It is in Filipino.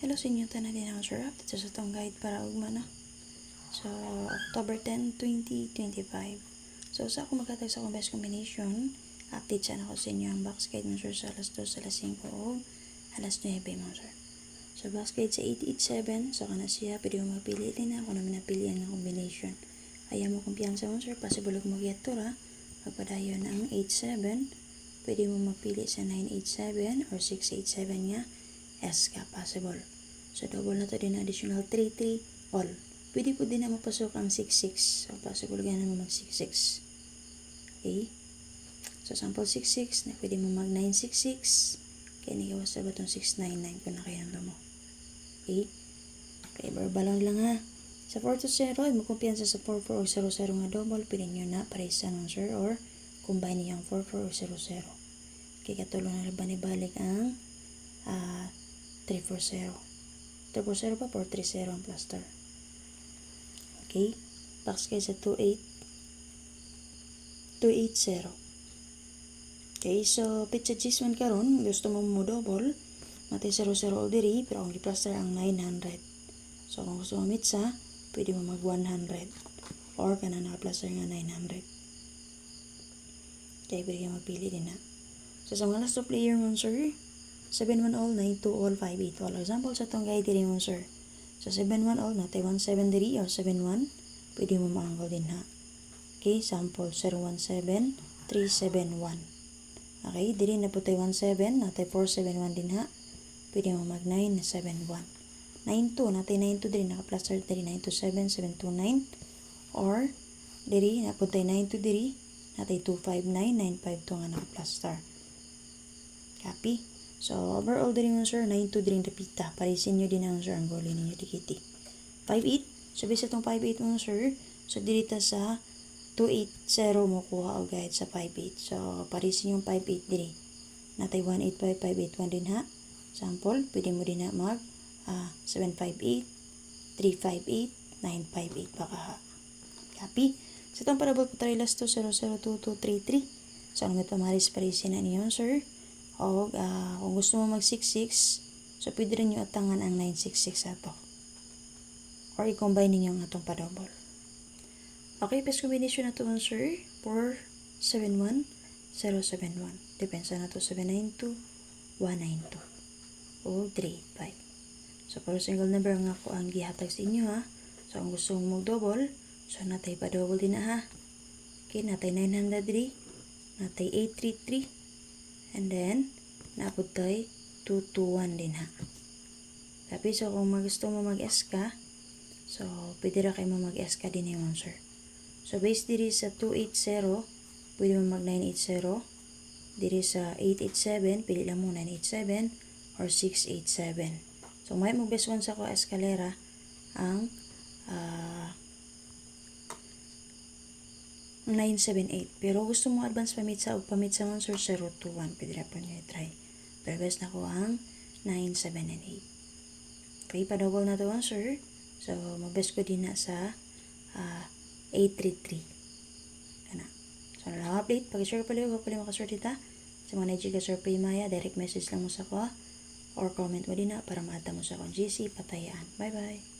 Hello sa inyo tanan din ang sir. Dito sa tong guide para ugma na. So, October 10, 2025. So, sa ako magkatag sa akong best combination, update sana ako sa inyo ang box guide mo sir sa alas 2, alas 5 o alas 9 mo sir. So, box guide sa 887. So, kana siya, pwede mo mapili din na kung naman napilian ng combination. Ayaw mo kumpiyansa mo sir, possible mo mag-get to ra. Magpadayon ang 87. Pwede mo magpili sa 987 or 687 nga. S ka possible. So, double na to din additional 33 all. Pwede po din na mapasok ang 66. So, possible ganun mo mag 66. Okay? So, sample 66 na pwede mo mag 966. Kaya nigawas sa batong 699 kung nakayanda mo. Okay? Okay, verbal lang ha. Sa 420, magkumpiyansa sa 4400 nga double. Pwede nyo na parisa ng sir or combine niyang 4400. Okay, katulong na ba balik ang 340. 340 pa, 430 ang plaster. Okay? Box kayo sa 280. Okay, so pizza cheese man karon gusto mo mo double, matay 00 all diri, pero ang plaster ang 900. So kung gusto mo mitsa, pwede mo mag 100 or kana naka-plaster nga 900. Okay, pwede ka magpili din na. So sa mga last two player mo sir, 7-1 all, 9-2 all, 5-8 all. Example sa itong guide diri mo sir. So 7-1 all, natay 1-7 diri or 7-1, pwede mo maangkol din ha. Okay, sample 0-1-7, 3-7-1. Okay, diri na po tayo 1-7, natay 4-7-1 din ha. Pwede mo mag 9-7-1. 9-2, natay 9-2 diri, naka-plaster diri 9-2-7, 7-2-9. Or, diri, na po tayo 9-2 diri, natay 2-5-9, 9-5-2 nga naka-plaster. Copy? So, overall diri mo sir, 9-2 diri repita. Parisin nyo din ang sir ang goal ninyo dikiti. 5-8. So, base itong 5-8 mo sir, so dirita sa 2-8-0 mo kuha o guide sa 5-8. So, parisin yung 5-8 diri. Natay 1-8-5, 5-8-1 din ha. Sample, pwede mo din na mag 7-5-8, 3-5-8, 9-5-8 baka ha. Copy? So, itong parabol po tayo last to 0-0-2-2-3-3. So, ang may pamaris parisin na niyo sir. O kung gusto mo mag 6-6, so pwede rin nyo atangan ang 9-6-6 ato. Or i-combine ninyo ang atong pa-double. Okay, best combination na ito sir. 4-7-1, 0-7-1. Depensa na ito 7-9-2, 1-9-2. O 3-8-5. So, para single number nga ako ang gihatag sa inyo ha. So, kung gusto mo mag-double, so natay pa-double din na ha. Okay, natay 900 diri, natay 833. And then, naapod tayo 221 din ha. Tapi, so kung gusto mo mag-S ka, so pwede ra kayo mo mag-S ka din yung sir. So, base diri sa 280, pwede mo mag 980. Diri sa 887, pili lang mo 987 or 687. So, may mag-best one sa ko eskalera ang 978. Pero gusto mo advance pamitsa o pamitsa mo sir 021. Pwede na po nyo i-try. Pero best na ko ang 97 and 8. Okay, pa-double na to sir. So, mag-best ko din na sa 833. Kana. So, nalang update. Pag-share pala yung makasure dita. Sa mga na-GC Sir Primaya, direct message lang mo sa ko or comment mo din na para maata mo sa akong GC Patayan. Bye-bye!